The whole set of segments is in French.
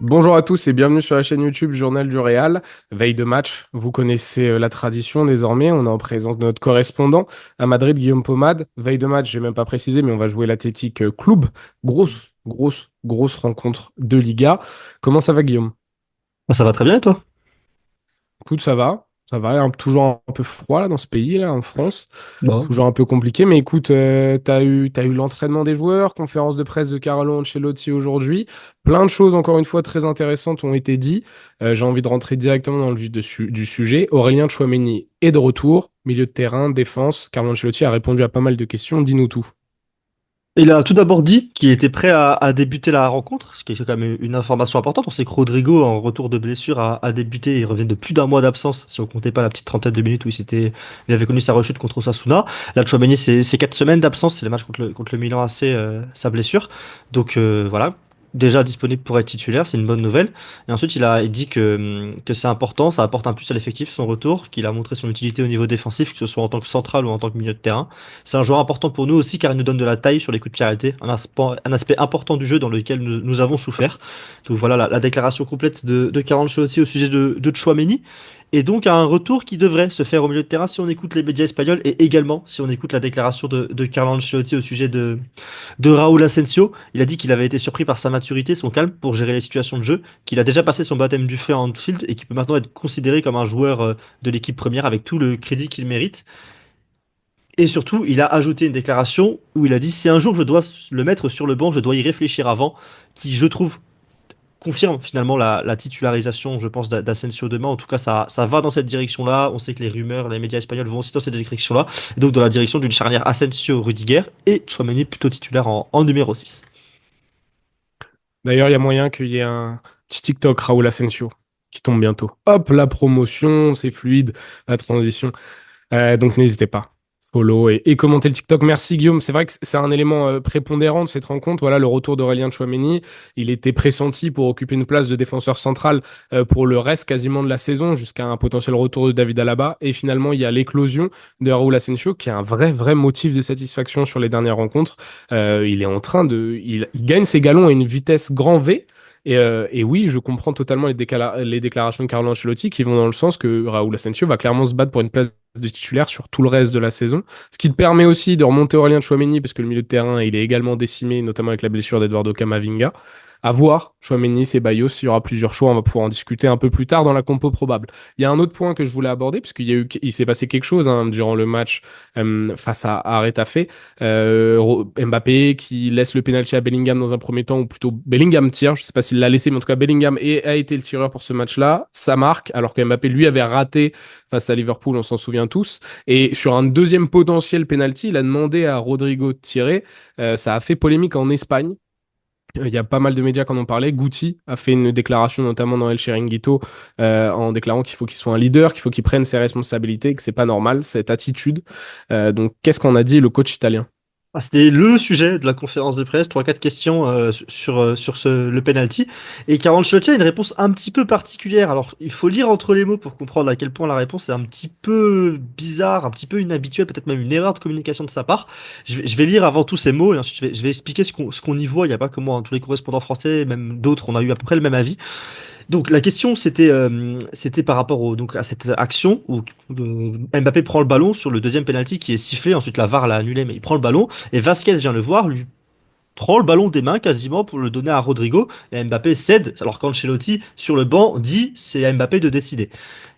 Bonjour à tous et bienvenue sur la chaîne YouTube Journal du Real. Veille de match, vous connaissez la tradition désormais. On est en présence de notre correspondant à Madrid, Guillaume Pomade. Veille de match, j'ai même pas précisé, mais on va jouer l'Athletic Club. Grosse rencontre de Liga. Comment ça va, Guillaume? Ça va très bien et toi? Écoute, ça va. Ça va, toujours un peu froid là, dans ce pays, là, en France. Bon. Toujours un peu compliqué, mais écoute, t'as eu l'entraînement des joueurs, conférence de presse de Carlo Ancelotti aujourd'hui. Plein de choses, encore une fois, très intéressantes ont été dites. J'ai envie de rentrer directement dans le vif du sujet. Aurélien Tchouaméni est de retour, milieu de terrain, défense. Carlo Ancelotti a répondu à pas mal de questions. Dis-nous tout. Il a tout d'abord dit qu'il était prêt à débuter la rencontre, ce qui est quand même une information importante. On sait que Rodrigo, en retour de blessure, a débuté. Il revient de plus d'un mois d'absence, si on comptait pas la petite trentaine de minutes où il avait connu sa rechute contre Osasuna. Là, Tchouaméni, c'est 4 semaines d'absence. C'est le match contre le Milan AC, sa blessure. Donc voilà, déjà disponible pour être titulaire, c'est une bonne nouvelle. Et ensuite, il dit que c'est important, ça apporte un plus à l'effectif, son retour, qu'il a montré son utilité au niveau défensif, que ce soit en tant que central ou en tant que milieu de terrain. C'est un joueur important pour nous aussi car il nous donne de la taille sur les coups de pied arrêtés, un aspect important du jeu dans lequel nous avons souffert. Donc voilà la déclaration complète de Carlo Ancelotti au sujet de Tchouaméni. Et donc un retour qui devrait se faire au milieu de terrain si on écoute les médias espagnols et également si on écoute la déclaration de Carlo Ancelotti au sujet de Raúl Asensio. Il a dit qu'il avait été surpris par sa maturité, son calme pour gérer les situations de jeu, qu'il a déjà passé son baptême du feu à Anfield et qu'il peut maintenant être considéré comme un joueur de l'équipe première avec tout le crédit qu'il mérite. Et surtout, il a ajouté une déclaration où il a dit si un jour je dois le mettre sur le banc, je dois y réfléchir avant, qui je trouve confirme finalement la titularisation, je pense, d'Asensio demain. En tout cas, ça va dans cette direction-là. On sait que les rumeurs, les médias espagnols vont aussi dans cette direction-là. Et donc dans la direction d'une charnière Asensio-Rudiger et Tchouaméni plutôt titulaire en numéro 6. D'ailleurs, il y a moyen qu'il y ait un petit TikTok Raúl Asensio qui tombe bientôt. Hop, la promotion, c'est fluide, la transition. Donc n'hésitez pas. Follow et commenter le TikTok. Merci Guillaume. C'est vrai que c'est un élément prépondérant de cette rencontre. Voilà, le retour d'Aurélien Tchouaméni. Il était pressenti pour occuper une place de défenseur central pour le reste quasiment de la saison, jusqu'à un potentiel retour de David Alaba. Et finalement, il y a l'éclosion de Raúl Asensio, qui est un vrai motif de satisfaction sur les dernières rencontres. Il est en train de... Il gagne ses galons à une vitesse grand V. Et oui, je comprends totalement les déclarations de Carlo Ancelotti qui vont dans le sens que Raúl Asensio va clairement se battre pour une place de titulaire sur tout le reste de la saison. Ce qui te permet aussi de remonter Aurélien Tchouaméni, parce que le milieu de terrain, il est également décimé, notamment avec la blessure d'Eduardo Camavinga. À voir, Tchouaméni, Ceballos, il y aura plusieurs choix, on va pouvoir en discuter un peu plus tard dans la compo probable. Il y a un autre point que je voulais aborder, il s'est passé quelque chose durant le match face à Retafe. Mbappé qui laisse le penalty à Bellingham dans un premier temps, ou plutôt Bellingham tire, je sais pas s'il l'a laissé, mais en tout cas Bellingham a été le tireur pour ce match-là. Ça marque, alors que Mbappé lui avait raté face à Liverpool, on s'en souvient tous. Et sur un deuxième potentiel penalty, il a demandé à Rodrigo de tirer. Ça a fait polémique en Espagne. Il y a pas mal de médias qui en ont parlé. Guti a fait une déclaration, notamment dans El Chiringuito, en déclarant qu'il faut qu'il soit un leader, qu'il faut qu'il prenne ses responsabilités, que c'est pas normal, cette attitude. Donc, qu'est-ce qu'en a dit le coach italien? C'était le sujet de la conférence de presse, trois quatre questions sur le penalty. Et Carlo Ancelotti a une réponse un petit peu particulière. Alors, il faut lire entre les mots pour comprendre à quel point la réponse est un petit peu bizarre, un petit peu inhabituelle, peut-être même une erreur de communication de sa part. Je vais lire avant tout ces mots et ensuite je vais expliquer ce qu'on y voit. Il n'y a pas que moi, hein, tous les correspondants français, même d'autres, on a eu à peu près le même avis. Donc la question c'était par rapport donc à cette action où Mbappé prend le ballon sur le deuxième penalty qui est sifflé, ensuite la VAR l'a annulé mais il prend le ballon et Vasquez vient le voir, lui prend le ballon des mains quasiment pour le donner à Rodrigo et Mbappé cède alors qu'Ancelotti sur le banc dit c'est à Mbappé de décider.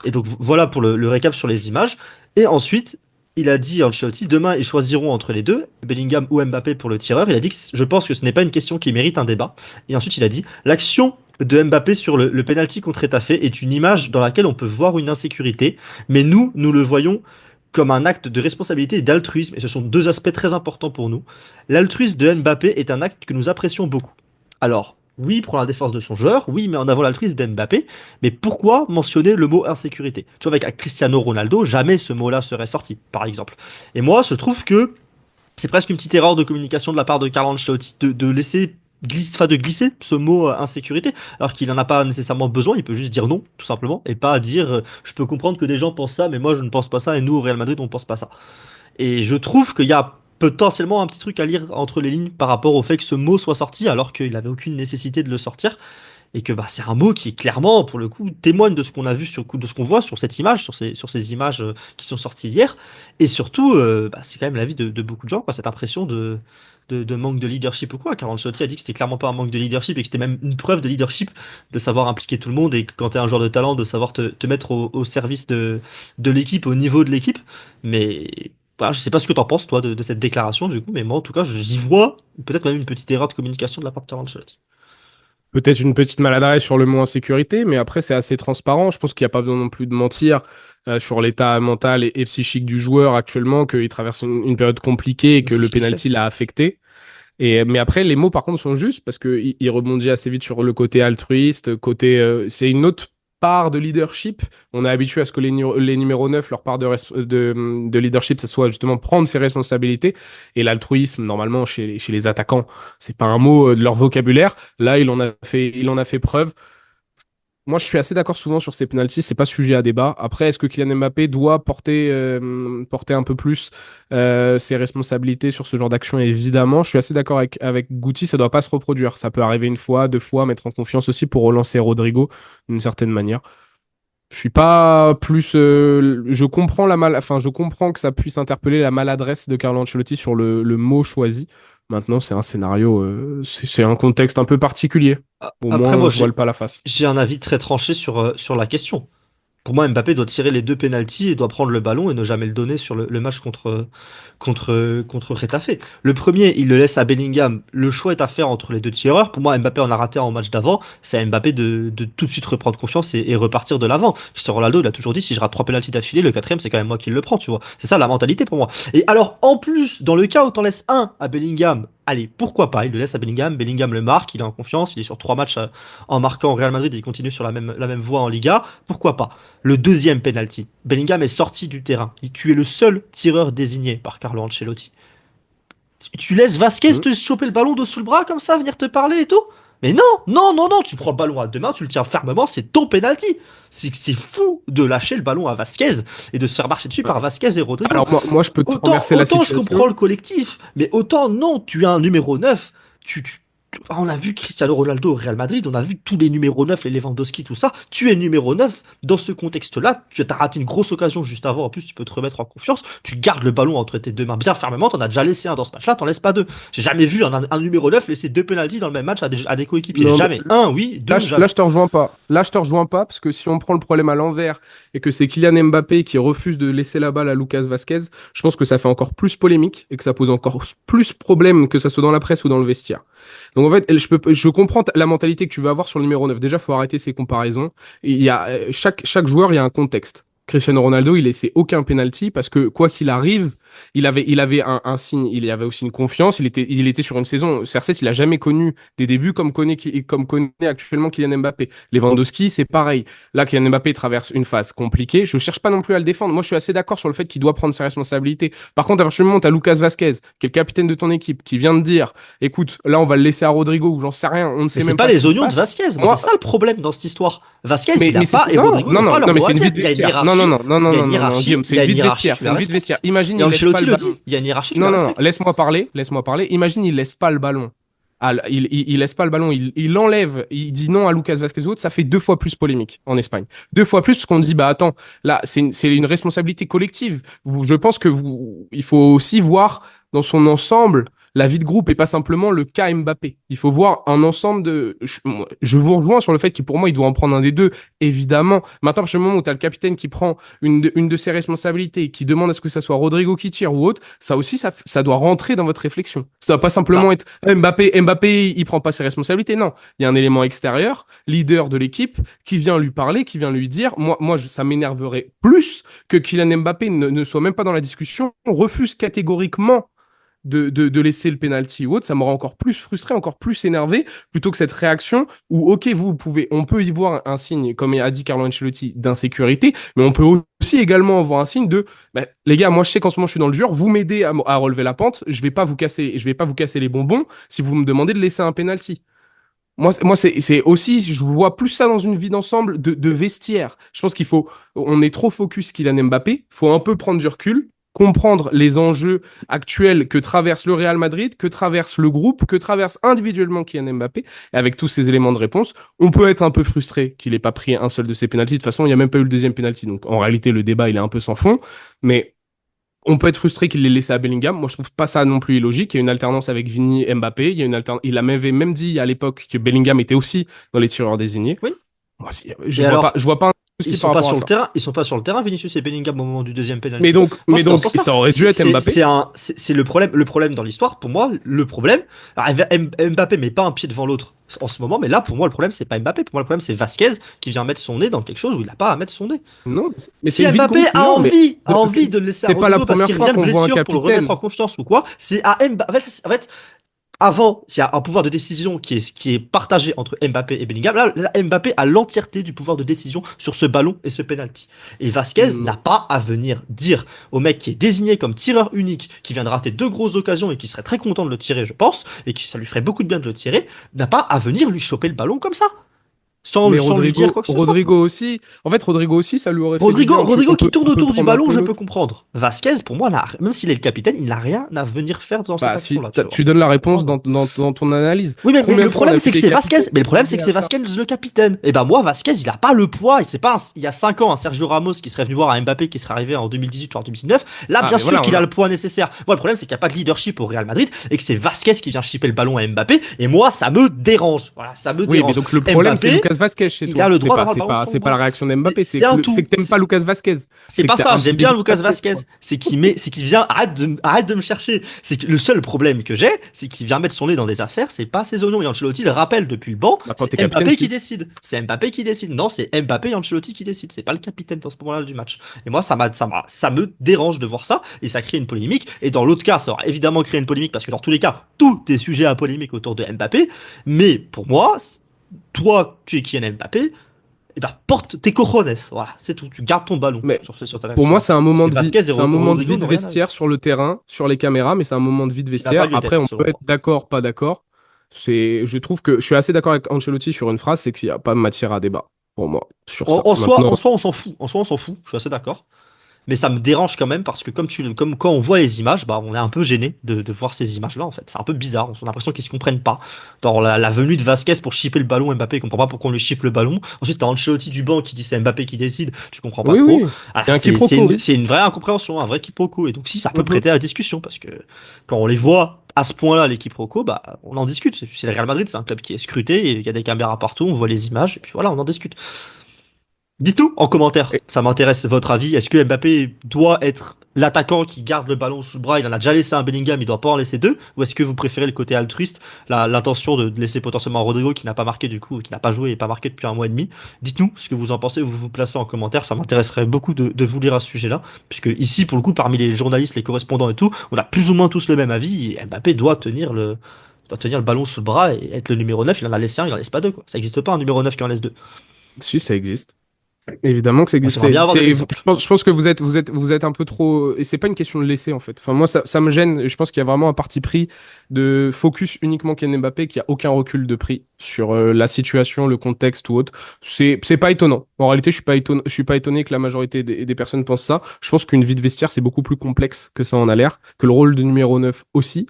Et donc voilà pour le récap sur les images et ensuite il a dit Ancelotti demain ils choisiront entre les deux, Bellingham ou Mbappé pour le tireur. Il a dit que je pense que ce n'est pas une question qui mérite un débat. Et ensuite il a dit l'action de Mbappé sur le penalty contre Etafé est une image dans laquelle on peut voir une insécurité, mais nous le voyons comme un acte de responsabilité et d'altruisme, et ce sont deux aspects très importants pour nous. L'altruisme de Mbappé est un acte que nous apprécions beaucoup. Alors, oui, pour la défense de son joueur, oui, mais en avant l'altruisme de Mbappé, mais pourquoi mentionner le mot insécurité? Tu vois, avec Cristiano Ronaldo, jamais ce mot-là serait sorti, par exemple. Et moi, je trouve que c'est presque une petite erreur de communication de la part de Carlo Ancelotti de laisser de glisser ce mot insécurité, alors qu'il n'en a pas nécessairement besoin, il peut juste dire non, tout simplement, et pas dire je peux comprendre que des gens pensent ça, mais moi je ne pense pas ça, et nous au Real Madrid on ne pense pas ça. Et je trouve qu'il y a potentiellement un petit truc à lire entre les lignes par rapport au fait que ce mot soit sorti, alors qu'il n'avait aucune nécessité de le sortir. et que bah, c'est un mot qui clairement, pour le coup, témoigne de ce qu'on a vu, de ce qu'on voit sur cette image, sur ces images qui sont sorties hier. Et surtout, bah, c'est quand même l'avis de beaucoup de gens, quoi, cette impression de manque de leadership ou quoi. Car Ancelotti a dit que c'était clairement pas un manque de leadership et que c'était même une preuve de leadership de savoir impliquer tout le monde et que quand tu es un joueur de talent, de savoir te mettre au service de l'équipe, au niveau de l'équipe. Mais voilà, je sais pas ce que tu en penses, toi, de cette déclaration, du coup, mais moi, en tout cas, j'y vois peut-être même une petite erreur de communication de la part de Carlo Ancelotti. Peut-être une petite maladresse sur le mot insécurité, mais après, c'est assez transparent. Je pense qu'il n'y a pas besoin non plus de mentir sur l'état mental et psychique du joueur actuellement, qu'il traverse une période compliquée et Mais que c'est le ce qu'il fait. penalty l'a affecté. Mais après, les mots, par contre, sont justes parce il rebondit assez vite sur le côté altruiste, c'est une autre part de leadership. On est habitué à ce que les numéros 9 leur part de leadership, ça soit justement prendre ses responsabilités. Et l'altruisme, normalement, chez les attaquants, c'est pas un mot de leur vocabulaire. Là, il en a fait preuve. Moi, je suis assez d'accord souvent sur ces penalties, c'est pas sujet à débat. Après, est-ce que Kylian Mbappé doit porter un peu plus ses responsabilités sur ce genre d'action? Évidemment, je suis assez d'accord avec Guti, ça doit pas se reproduire. Ça peut arriver une fois, deux fois, mettre en confiance aussi pour relancer Rodrigo d'une certaine manière. Je suis pas plus. Je comprends enfin, je comprends que ça puisse interpeller la maladresse de Carlo Ancelotti sur le mot choisi. Maintenant, c'est un scénario, c'est un contexte un peu particulier. Au moins, Après, on moi, se voile pas la face. j'ai un avis très tranché sur la question. Pour moi, Mbappé doit tirer les deux pénaltys et doit prendre le ballon et ne jamais le donner sur le match contre Retafe. Le premier, il le laisse à Bellingham. Le choix est à faire entre les deux tireurs. Pour moi, Mbappé en a raté un au match d'avant. C'est à Mbappé de tout de suite reprendre confiance et repartir de l'avant. Cristiano Ronaldo, il a toujours dit, si je rate trois pénaltys d'affilée, le quatrième, c'est quand même moi qui le prends, tu vois. C'est ça la mentalité pour moi. Et alors, en plus, dans le cas où t'en laisses un à Bellingham, allez, pourquoi pas? Il le laisse à Bellingham. Bellingham le marque, il est en confiance, il est sur trois matchs en marquant au Real Madrid et il continue sur la même voie en Liga. Pourquoi pas? Le deuxième penalty. Bellingham est sorti du terrain. Tu es le seul tireur désigné par Carlo Ancelotti. Tu laisses Vasquez Hmm. te choper le ballon de sous le bras comme ça, venir te parler et tout? Mais non, non, non, non, tu prends le ballon à deux mains, tu le tiens fermement, c'est ton penalty. C'est fou de lâcher le ballon à Vasquez et de se faire marcher dessus par Vasquez et Rodrigo. Alors moi, je peux te renverser la Autant je comprends situation. le collectif, mais autant non, tu es un numéro 9. On a vu Cristiano Ronaldo au Real Madrid, on a vu tous les numéros 9, les Lewandowski, tout ça. Tu es numéro 9. Dans ce contexte-là, tu as raté une grosse occasion juste avant. En plus, tu peux te remettre en confiance. Tu gardes le ballon entre tes deux mains bien fermement. T'en as déjà laissé un dans ce match-là, t'en laisses pas deux. J'ai jamais vu un numéro 9 laisser deux pénaltys dans le même match à des coéquipiers. Non, mais Jamais. Un, oui, deux, là, jamais. je te rejoins pas. Là, je te rejoins pas parce que si on prend le problème à l'envers et que c'est Kylian Mbappé qui refuse de laisser la balle à Lucas Vasquez, je pense que ça fait encore plus polémique et que ça pose encore plus problème que ça soit dans la presse ou dans le vestiaire. Donc en fait, je comprends la mentalité que tu veux avoir sur le numéro 9. Déjà, faut arrêter ces comparaisons. Il y a chaque joueur, il y a un contexte. Cristiano Ronaldo, il laissait aucun penalty parce que quoi qu'il arrive, il avait un signe, il y avait aussi une confiance. Il était sur une saison. CR7, il a jamais connu des débuts comme connaît actuellement Kylian Mbappé. Lewandowski, c'est pareil. Là, Kylian Mbappé traverse une phase compliquée. Je cherche pas non plus à le défendre. Moi, je suis assez d'accord sur le fait qu'il doit prendre ses responsabilités. Par contre, à partir du moment où t'as Lucas Vasquez, qui est le capitaine de ton équipe, qui vient de dire, écoute, là, on va le laisser à Rodrigo ou j'en sais rien, on ne Mais sait c'est même pas pas ce les qui se oignons de passe. Vasquez. Moi, c'est Moi, ça le problème dans cette histoire. Vasquez, il a mais pas, et non, Rodrigo non, n'ont pas non, leur non, mais mot c'est à une dire. vie de Il y a une vestière. Non, non, hiérarchie. non, non, non, Il y a non, une non, non, hiérarchie. Guillaume, Il c'est y une a une vie de hiérarchie, vestiaire. tu C'est la une vie de respectes. vestiaire. Imagine, Et il laisse pas Ancelotti le le ballon. dit. Il y a une hiérarchie, tu Non, la non, non, respectes. laisse-moi parler. Imagine, il laisse pas le ballon. Il laisse pas le ballon, il l'enlève, il dit non à Lucas Vasquez ou autre, ça fait deux fois plus polémique en Espagne. Deux fois plus parce qu'on dit, bah attends, là, c'est une responsabilité collective. Je pense que il faut aussi voir dans son ensemble la vie de groupe et pas simplement le cas Mbappé. Il faut voir un ensemble de. Je vous rejoins sur le fait qu'il pour moi il doit en prendre un des deux, évidemment. Maintenant, à partir du moment où tu as le capitaine qui prend une de ses responsabilités, qui demande à ce que ça soit Rodrigo qui tire ou autre, ça aussi ça doit rentrer dans votre réflexion. Ça doit pas simplement Bah, être Mbappé, il prend pas ses responsabilités. Non, il y a un élément extérieur, leader de l'équipe, qui vient lui parler, qui vient lui dire, ça m'énerverait plus que Kylian Mbappé ne soit même pas dans la discussion, refuse catégoriquement de laisser le penalty ou autre, ça m'aurait encore plus frustré, encore plus énervé, plutôt que cette réaction où, ok, on peut y voir un signe, comme a dit Carlo Ancelotti, d'insécurité, mais on peut aussi également voir un signe de, bah, les gars, moi je sais qu'en ce moment je suis dans le dur, vous m'aidez à relever la pente, je vais pas vous casser les bonbons si vous me demandez de laisser un penalty. Moi c'est aussi, je vois plus ça dans une vie d'ensemble de vestiaire. Je pense on est trop focus Kylian Mbappé, faut un peu prendre du recul comprendre les enjeux actuels que traverse le Real Madrid, que traverse le groupe, que traverse individuellement Kylian Mbappé. Et avec tous ces éléments de réponse, on peut être un peu frustré qu'il n'ait pas pris un seul de ses pénaltys. De toute façon, il n'y a même pas eu le deuxième pénalty. Donc en réalité, le débat, il est un peu sans fond. Mais on peut être frustré qu'il l'ait laissé à Bellingham. Moi, je trouve pas ça non plus illogique. Il y a une alternance avec Vini et Mbappé. Il avait même dit à l'époque que Bellingham était aussi dans les tireurs désignés. Oui. Moi, Et alors, je vois pas un ils souci sont par pas rapport à sur le ça. terrain, ils sont pas sur le terrain, Vinicius et Bellingham au moment du deuxième Mais penalty. donc, Moi, mais c'est dans ce donc, sens-là. ça aurait dû être Mbappé. C'est le problème dans l'histoire. Pour moi, le problème, alors, Mbappé met pas un pied devant l'autre en ce moment, mais là, pour moi, le problème, c'est pas Mbappé. Pour moi, le problème, c'est Vasquez qui vient mettre son nez dans quelque chose où il a pas à mettre son nez. Non, mais c'est Si une vie de Mbappé groupe. Non, mais a envie de le laisser à c'est pas la Rodrigo parce première qu'il fois revient de qu'on voit un blessure pour le remettre en capitaine. confiance ou quoi, c'est à Mbappé. En fait, avant, il y a un pouvoir de décision qui est partagé entre Mbappé et Bellingham. Là, Mbappé a l'entièreté du pouvoir de décision sur ce ballon et ce penalty. Et Vasquez n'a Non. pas à venir dire au mec qui est désigné comme tireur unique, qui vient de rater deux grosses occasions et qui serait très content de le tirer, je pense, et que ça lui ferait beaucoup de bien de le tirer, n'a pas à venir lui choper le ballon comme ça, Mais sans lui dire quoi que ce soit. Rodrigo aussi. En fait, Rodrigo aussi, ça lui aurait fait du bien. Rodrigo qui tourne On peut autour du prendre un ballon, peu je peux l'autre. comprendre. Vasquez, pour moi, même s'il est le capitaine, il n'a rien à venir faire dans cette Bah, si action-là, tu vois. tu donnes la réponse Comprendre. dans ton analyse. Oui, mais Combien le de fois on problème, a c'est vu que des c'est Vasquez. capitaines Mais le problème, c'est arriver que à c'est ça? Vasquez le capitaine. Et ben moi, Vasquez, il a pas le poids. Et c'est pas il y a 5 ans un Sergio Ramos qui serait venu voir un Mbappé qui serait arrivé en 2018 ou en 2019. Là, Ah, bien mais sûr voilà, qu'il a le poids nécessaire. Moi, le problème, c'est qu'il n'y a pas de leadership au Real Madrid et que c'est Vasquez qui vient chipper le ballon à Mbappé. Et moi, ça me dérange. Voilà, ça me Oui, mais dérange. donc le problème, c'est Mbappé, Lucas Vasquez chez il a toi. le droit d'avoir le ballon sur son C'est pas la bras. réaction d'Mbappé, C'est un c'est tout. que t'aimes pas Lucas Vasquez. C'est C'est que pas t'as ça, un petit j'aime bien dégoût de Lucas Vasquez, Vasquez. quoi. C'est qu'il vient, arrête de me chercher. C'est que le seul problème que j'ai, c'est qu'il vient mettre son nez dans des affaires, c'est pas ses oignons. Et Ancelotti le rappelle depuis le banc, Bah, quand c'est t'es capitaine, Mbappé qui si. décide. C'est Mbappé qui décide. Non, c'est Mbappé et Ancelotti qui décident. C'est pas le capitaine dans ce moment-là du match. Et moi, ça me dérange de voir ça et ça crée une polémique. Et dans l'autre cas, ça aura évidemment créé une polémique parce que dans tous les cas, tout est sujet à polémique autour de Mbappé. Mais pour moi, toi, tu es Kylian Mbappé, et ben porte tes cojones. Voilà, c'est tout. Tu gardes ton ballon Mais sur ta pour moi, action-là. c'est un Parce moment que de vie. Vasquez et C'est un moment de Rodrigo vie de n'ont rien à vestiaire dire. sur le terrain, sur les caméras, mais c'est un moment de vie de Il n'a pas vestiaire. lieu Après, d'être, on selon peut moi. être d'accord, pas d'accord. Je trouve que je suis assez d'accord avec Ancelotti sur une phrase, c'est qu'il n'y a pas matière à débat pour moi sur ça. Maintenant, En soi, on s'en fout. En soi, on s'en fout. Je suis assez d'accord. Mais ça me dérange quand même parce que comme quand on voit les images, bah, on est un peu gêné de voir ces images-là en fait. C'est un peu bizarre. On a l'impression qu'ils se comprennent pas. Dans la venue de Vasquez pour chipper le ballon, Mbappé il comprend pas pourquoi on lui chippe le ballon. Ensuite, t'as Ancelotti du banc qui dit c'est Mbappé qui décide. Tu comprends pas oui, trop. oui, il y Alors, a un quiproquo, oui. c'est une vraie incompréhension, un vrai quiproquo. Et donc si ça peut Mhm. prêter à la discussion parce que quand on les voit à ce point-là, les quiproquos, bah on en discute. C'est le Real Madrid, c'est un club qui est scruté. Et il y a des caméras partout, on voit les images et puis voilà, on en discute. Dites-nous en commentaire, Et- ça m'intéresse votre avis. Est-ce que Mbappé doit être l'attaquant qui garde le ballon sous le bras? Il en a déjà laissé un Bellingham, il doit pas en laisser deux. Ou est-ce que vous préférez le côté altruiste, l'intention de laisser potentiellement Rodrigo qui n'a pas marqué du coup, qui n'a pas joué et pas marqué depuis un mois et demi? Dites-nous ce que vous en pensez, vous vous placez en commentaire. Ça m'intéresserait beaucoup de vous lire à ce sujet-là, puisque ici, pour le coup, parmi les journalistes, les correspondants et tout, on a plus ou moins tous le même avis. Et Mbappé doit tenir le ballon sous le bras et être le numéro 9. Il en a laissé un, il en laisse pas deux, quoi. Ça n'existe pas un numéro 9 qui en laisse deux. Si, ça existe. Évidemment que ça existe. J'aimerais bien avoir des exemples. Je pense que vous êtes un peu trop. Et c'est pas une question de laisser, en fait. Enfin, moi, ça me gêne. Je pense qu'il y a vraiment un parti pris de focus uniquement Kylian Mbappé, qui a aucun recul de prix sur la situation, le contexte ou autre. C'est pas étonnant. En réalité, je suis pas étonné que la majorité des personnes pensent ça. Je pense qu'une vie de vestiaire, c'est beaucoup plus complexe que ça en a l'air, que le rôle de numéro 9 aussi,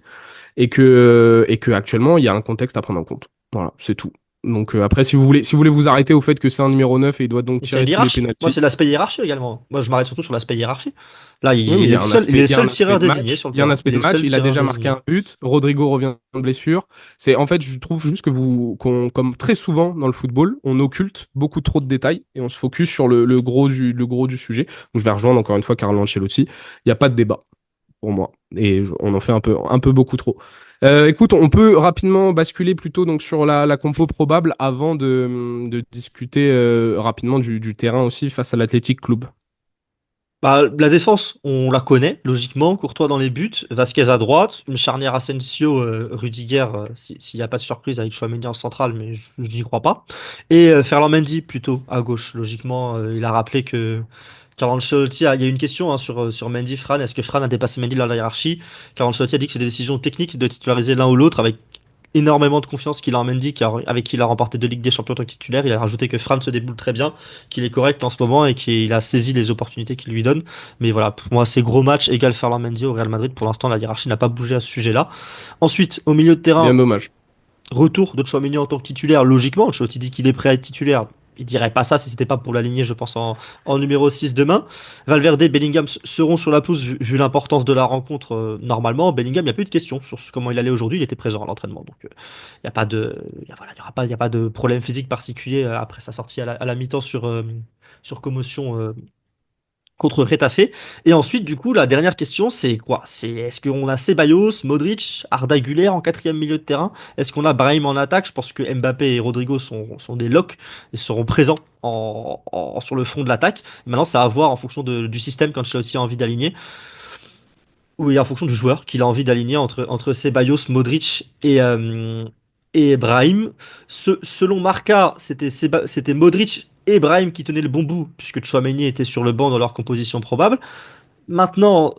et que actuellement, il y a un contexte à prendre en compte. Voilà, c'est tout. Donc après, si vous voulez vous arrêter au fait que c'est un numéro 9 et il doit donc Et qu'il y a tirer une tous les hiérarchie. Moi, pénaltys. c'est l'aspect hiérarchie également. Moi, je m'arrête surtout sur l'aspect hiérarchie. Là, Oui, mais il est le il y a seul un aspect tireur de désigné match. sur le Il y a un terrain. aspect Il est de le match. seul Il a tireur déjà marqué désigné. un but. Rodrigo revient de blessure. En fait, je trouve juste que comme très souvent dans le football, on occulte beaucoup trop de détails et on se focus sur le gros du sujet. Donc, je vais rejoindre encore une fois Carlo Ancelotti. Il n'y a pas de débat pour moi. On en fait un peu beaucoup trop. Écoute, on peut rapidement basculer plutôt donc sur la compo probable avant de discuter rapidement du terrain aussi face à l'Athletic Club. Bah, la défense, on la connaît, logiquement. Courtois dans les buts, Vasquez à droite, une charnière Asensio, Rudiger, s'il n'y a pas de surprise avec Chouameni en centrale, mais je n'y crois pas. Et Ferland Mendy plutôt à gauche, logiquement. Il a rappelé que Carlo Ancelotti il y a une question hein, sur Mendy, Fran. Est-ce que Fran a dépassé Mendy dans la hiérarchie? Carlo Ancelotti a dit que c'est des décisions techniques de titulariser l'un ou l'autre avec énormément de confiance qu'il a en Mendy, avec qui il a remporté 2 Ligues des Champions en tant que titulaire. Il a rajouté que Fran se déboule très bien, qu'il est correct en ce moment et qu'il a saisi les opportunités qu'il lui donne. Mais voilà, pour moi, c'est gros match égal Ferland Mendy au Real Madrid. Pour l'instant, la hiérarchie n'a pas bougé à ce sujet-là. Ensuite, au milieu de Bien terrain, dommage. retour de Tchouaméni en tant que titulaire, logiquement. Ancelotti dit qu'il est prêt à être titulaire. Il dirait pas ça si c'était pas pour l'aligner, je pense, en numéro 6 demain. Valverde, Bellingham seront sur la pelouse vu l'importance de la rencontre normalement. Bellingham, il n'y a plus de questions sur comment il allait aujourd'hui. Il était présent à l'entraînement. Donc, il n'y a pas de, voilà, il y a pas de problème physique particulier après sa sortie à la mi-temps sur commotion contre Retafe. Et ensuite, du coup, la dernière question, c'est quoi? C'est est-ce qu'on a Ceballos, Modric, Arda Güler en quatrième milieu de terrain? Est-ce qu'on a Brahim en attaque? Je pense que Mbappé et Rodrigo sont des locks et seront présents sur le front de l'attaque. Maintenant, c'est à voir en fonction du système qu'Ancelotti a envie d'aligner. Oui, en fonction du joueur qu'il a envie d'aligner entre Ceballos, Modric et Brahim. Selon Marca, c'était Modric et Brahim qui tenaient le bon bout, puisque Tchouaméni était sur le banc dans leur composition probable. Maintenant,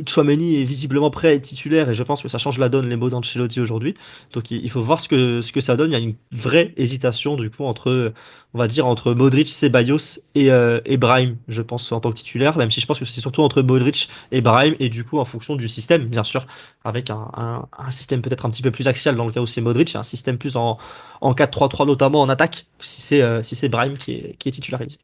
Tchouaméni est visiblement prêt à être titulaire et je pense que ça change la donne, les mots d'Ancelotti aujourd'hui. Donc il faut voir ce que ça donne. Il y a une vraie hésitation du coup entre, on va dire, entre Modric, Ceballos et Brahim, je pense, en tant que titulaire, même si je pense que c'est surtout entre Modric et Brahim et du coup en fonction du système, bien sûr, avec un système peut-être un petit peu plus axial dans le cas où c'est Modric, et un système plus en 4-3-3 notamment en attaque, si c'est Brahim qui est titularisé.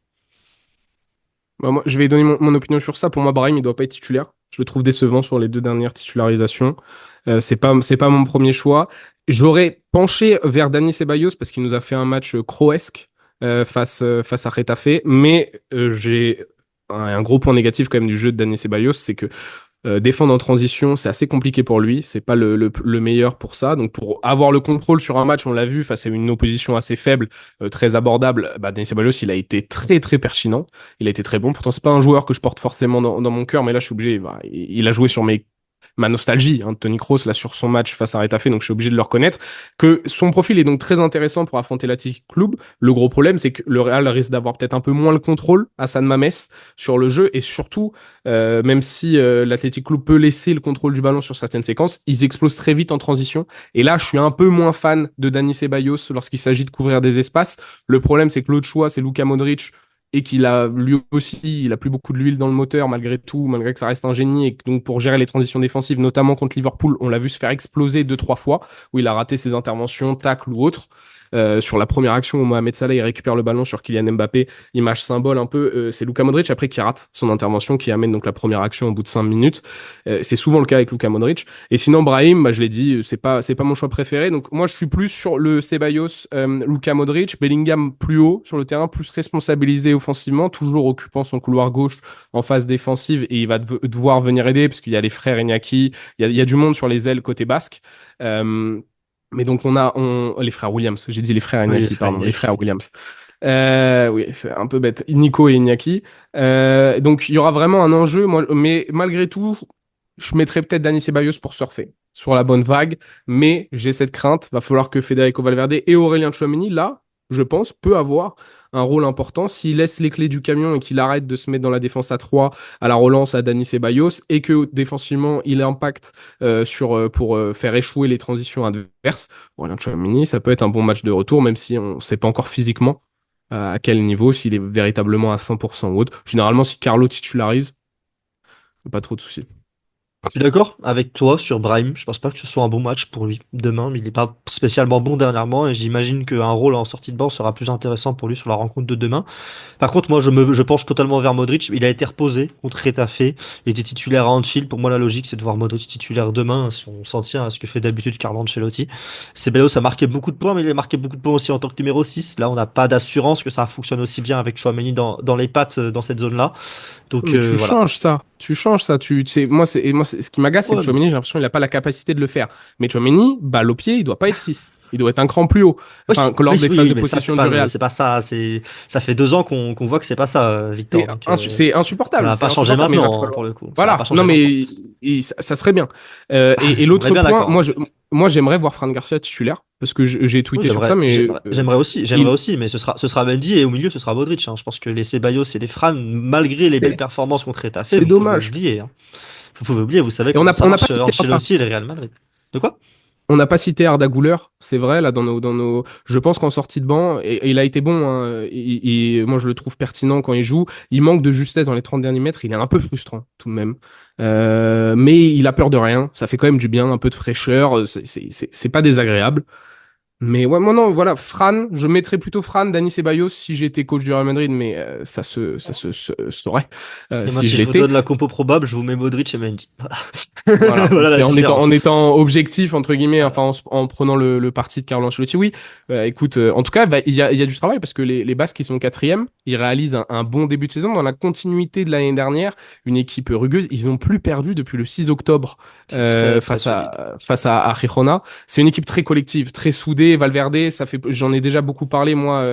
Bah, moi, je vais donner mon opinion sur ça. Pour moi, Brahim, il doit pas être titulaire. Je le trouve décevant sur les deux dernières titularisations. C'est pas mon premier choix. J'aurais penché vers Dani Ceballos parce qu'il nous a fait un match croesque face à Retafe. Mais j'ai un gros point négatif quand même du jeu de Dani Ceballos, c'est que défendre en transition, c'est assez compliqué pour lui. C'est pas le meilleur pour ça. Donc pour avoir le contrôle sur un match, on l'a vu face à une opposition assez faible, très abordable. Bah, Denis Ceballos, il a été très très pertinent. Il a été très bon. Pourtant, c'est pas un joueur que je porte forcément dans mon cœur, mais là, je suis obligé. Bah, il a joué sur ma nostalgie, hein, de Toni Kroos là sur son match face à Retafe, donc je suis obligé de le reconnaître. Que son profil est donc très intéressant pour affronter l'Athletic Club. Le gros problème, c'est que le Real risque d'avoir peut-être un peu moins le contrôle à San Mamés sur le jeu et surtout même si l'Athletic Club peut laisser le contrôle du ballon sur certaines séquences, ils explosent très vite en transition. Et là, je suis un peu moins fan de Dani Ceballos lorsqu'il s'agit de couvrir des espaces. Le problème, c'est que l'autre choix, c'est Luka Modric, et qu'il a lui aussi, il a plus beaucoup de l'huile dans le moteur malgré tout, malgré que ça reste un génie. Et que donc pour gérer les transitions défensives, notamment contre Liverpool, on l'a vu se faire exploser 2, 3 fois, où il a raté ses interventions, tacle ou autre. Sur la première action où Mohamed Salah il récupère le ballon sur Kylian Mbappé, image symbole un peu, c'est Luka Modric après qui rate son intervention qui amène donc la première action au bout de 5 minutes. C'est souvent le cas avec Luka Modric. Et sinon Brahim, bah, je l'ai dit, c'est pas mon choix préféré. Donc moi je suis plus sur le Ceballos, Luka Modric, Bellingham plus haut sur le terrain, plus responsabilisé offensivement, toujours occupant son couloir gauche en phase défensive et il va devoir venir aider parce qu'il y a les frères Iñaki, il y a du monde sur les ailes côté basque. Euh, mais donc les frères Williams, j'ai dit les frères Oui, Iñaki, frère pardon, les Iñaki. frères Williams. Oui, c'est un peu bête. Nico et Iñaki. Donc il y aura vraiment un enjeu, moi, mais malgré tout, je mettrais peut-être Dani Ceballos pour surfer sur la bonne vague, mais j'ai cette crainte. Va falloir que Federico Valverde et Aurélien Tchouameni, là, je pense, peut avoir un rôle important s'il laisse les clés du camion et qu'il arrête de se mettre dans la défense à 3 à la relance à Dani Ceballos et que défensivement il impacte pour faire échouer les transitions adverses. Aurélien Tchouameni, ça peut être un bon match de retour, même si on ne sait pas encore physiquement à quel niveau, s'il est véritablement à 100% ou autre. Généralement, si Carlo titularise, pas trop de soucis. Je suis d'accord avec toi sur Brahim. Je pense pas que ce soit un bon match pour lui demain, mais il n'est pas spécialement bon dernièrement et j'imagine qu'un rôle en sortie de banc sera plus intéressant pour lui sur la rencontre de demain. Par contre, moi, je penche totalement vers Modric. Il a été reposé contre Retafe. Il était titulaire à Anfield. Pour moi, la logique, c'est de voir Modric titulaire demain, si on s'en tient à ce que fait d'habitude Carlo Ancelotti. Ceballos a marqué beaucoup de points, mais il a marqué beaucoup de points aussi en tant que numéro 6. Là, on n'a pas d'assurance que ça fonctionne aussi bien avec Chouameni dans les pattes dans cette zone-là. Donc Mais tu voilà. changes ça. Tu changes ça. Ce qui m'agace, c'est que Ouais, Tchouaméni, j'ai l'impression qu'il n'a pas la capacité de le faire. Mais Tchouaméni, balle au pied, il doit pas être 6. Il doit être un cran plus haut. Enfin, oui, que lors oui, des oui, phases oui, de mais ça, possession du Real. c'est pas ça. Ça fait 2 ans qu'on voit que c'est pas ça, Victor. Donc, C'est ça insupportable. va C'est pas changer insupportable, mais il va maintenant, hein, falloir. pour le coup. Ça va pas Voilà. Non, changer maintenant. mais ça serait bien. Et On est l'autre bien point, d'accord. moi, j'aimerais voir Fran Garcia titulaire. Parce que j'ai Oui, tweeté sur ça, mais j'aimerais il, aussi, mais ce sera Mendy et au milieu ce sera Modric, hein. Je pense que les Ceballos et les Fran, malgré les belles performances contre Retafe, c'est vous pouvez dommage. oublier, hein. Vous pouvez oublier, vous savez Et comment ça on n'a pas marche cité Papa. Ancelotti et le Real Madrid. De quoi? On n'a pas cité Arda Güler, c'est vrai, là, je pense qu'en sortie de banc, et il a été bon, hein, moi je le trouve pertinent quand il joue, il manque de justesse dans les 30 derniers mètres, il est un peu frustrant tout de même. Mais il a peur de rien, ça fait quand même du bien, un peu de fraîcheur, c'est pas désagréable. Mais ouais, moi non, voilà, Fran, je mettrais plutôt Fran, Dani Ceballos si j'étais coach du Real Madrid, mais ça se saurait Et moi, si si je je vous l'étais. donne la compo probable, je vous mets Modric et Mendy. Voilà, Voilà, voilà la en différence. étant objectif, entre guillemets, Voilà. enfin, en prenant le parti de Carlo Ancelotti, oui. Écoute, en tout cas, il y a du travail parce que les Basques, qui sont quatrième, ils réalisent un bon début de saison dans la continuité de l'année dernière. Une équipe rugueuse, ils ont plus perdu depuis le 6 octobre C'est très très face solide. à Girona. C'est une équipe très collective, très soudée. Valverde, j'en ai déjà beaucoup parlé, moi,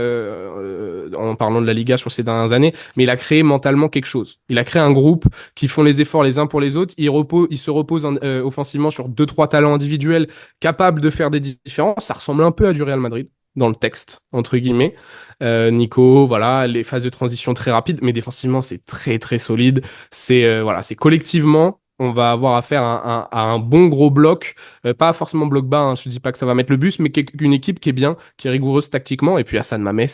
en parlant de la Liga sur ces dernières années, mais il a créé mentalement quelque chose. Il a créé un groupe qui font les efforts les uns pour les autres. Ils se reposent offensivement sur deux, trois talents individuels capables de faire des différences. Ça ressemble un peu à du Real Madrid dans le texte, entre guillemets. Nico, voilà, les phases de transition très rapides, mais défensivement, c'est très, très solide. Voilà, c'est collectivement, on va avoir affaire à un bon gros bloc, pas forcément bloc bas, hein, je ne dis pas que ça va mettre le bus, mais une équipe qui est bien, qui est rigoureuse tactiquement. Et puis Hassan Mames,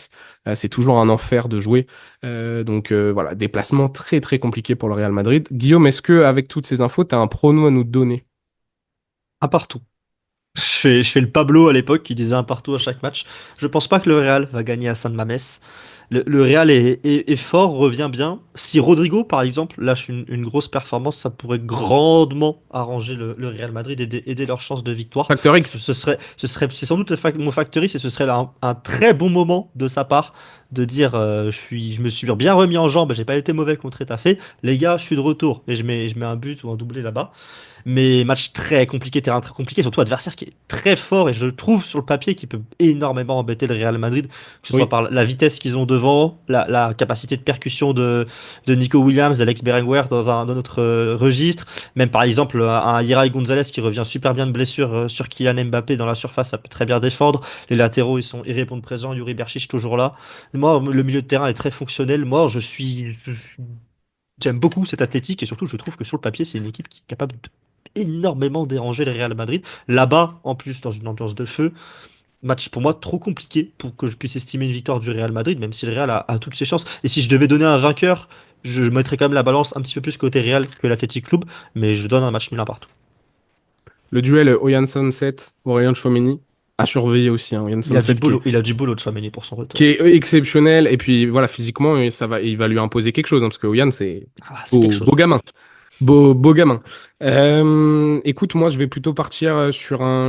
c'est toujours un enfer de jouer. Donc voilà, déplacement très très compliqué pour le Real Madrid. Guillaume, est-ce que avec toutes ces infos, tu as un prono à nous donner? Un partout. Je fais le Pablo à l'époque qui disait un partout à chaque match. Je pense pas que le Real va gagner à San Mamés. Le Real est fort, revient bien. Si Rodrigo, par exemple, lâche une grosse performance, ça pourrait grandement arranger le Real Madrid, aider leurs chances de victoire. Factor X. C'est sans doute mon factory, et ce serait là un très bon moment de sa part de dire je me suis bien remis en jambe, j'ai pas été mauvais contre Etafé. Les gars, je suis de retour et je mets un but ou un doublé là-bas. Mais match très compliqué, terrain très compliqué, surtout adversaire qui est très fort et je trouve sur le papier qui peut énormément embêter le Real Madrid, que ce soit Oui. par la vitesse qu'ils ont devant, la capacité de percussion de Nico Williams, d'Alex Berenguer dans notre registre, même par exemple un Irai Gonzalez qui revient super bien de blessure sur Kylian Mbappé dans la surface, ça peut très bien défendre. Les latéraux, ils répondent présents, Yuri Berchiche toujours là. Moi, le milieu de terrain est très fonctionnel. Moi, j'aime beaucoup cette athlétique et surtout, je trouve que sur le papier, c'est une équipe qui est capable de énormément déranger le Real Madrid. Là-bas, en plus, dans une ambiance de feu, match pour moi trop compliqué pour que je puisse estimer une victoire du Real Madrid, même si le Real a toutes ses chances. Et si je devais donner un vainqueur, je mettrais quand même la balance un petit peu plus côté Real que l'Athletic Club, mais je donne un match nul un partout. Le duel Oyan Sunset, Aurélien Tchouameni, à surveiller aussi. Hein. Oyan Sunset Il a du boulot de Tchouaméni pour son qui retour. est exceptionnel. Et puis voilà, physiquement, il va lui imposer quelque chose. Hein, parce que Oyan, c'est Ah, c'est quelque beau chose. gamin. Beau gamin. Écoute, moi, je vais plutôt partir sur un.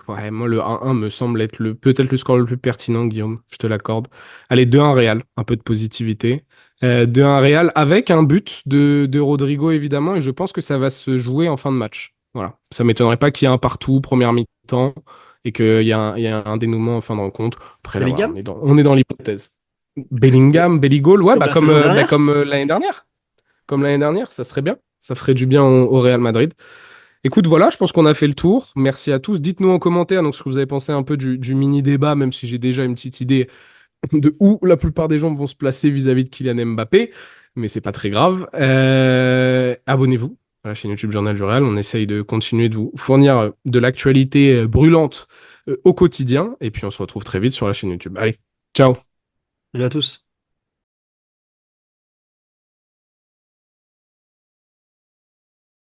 Ouais, moi, le 1-1 me semble être peut-être le score le plus pertinent, Guillaume. Je te l'accorde. Allez, 2-1 Real. Un peu de positivité. 2-1 Real avec un but de Rodrigo, évidemment. Et je pense que ça va se jouer en fin de match. Voilà. Ça m'étonnerait pas qu'il y ait un partout, première mi-temps, et qu'il y a un dénouement en fin de rencontre. Après, là, voilà, Bellingham, on est dans l'hypothèse. Bellingham, Belligol, ouais, comme la saison dernière. comme l'année dernière. Comme l'année dernière, ça serait bien. Ça ferait du bien au Real Madrid. Écoute, voilà, je pense qu'on a fait le tour. Merci à tous. Dites-nous en commentaire donc, ce que vous avez pensé un peu du mini-débat, même si j'ai déjà une petite idée de où la plupart des gens vont se placer vis-à-vis de Kylian Mbappé. Mais c'est pas très grave. Abonnez-vous à la chaîne YouTube Journal du Real. On essaye de continuer de vous fournir de l'actualité brûlante au quotidien. Et puis on se retrouve très vite sur la chaîne YouTube. Allez, ciao! Salut à tous.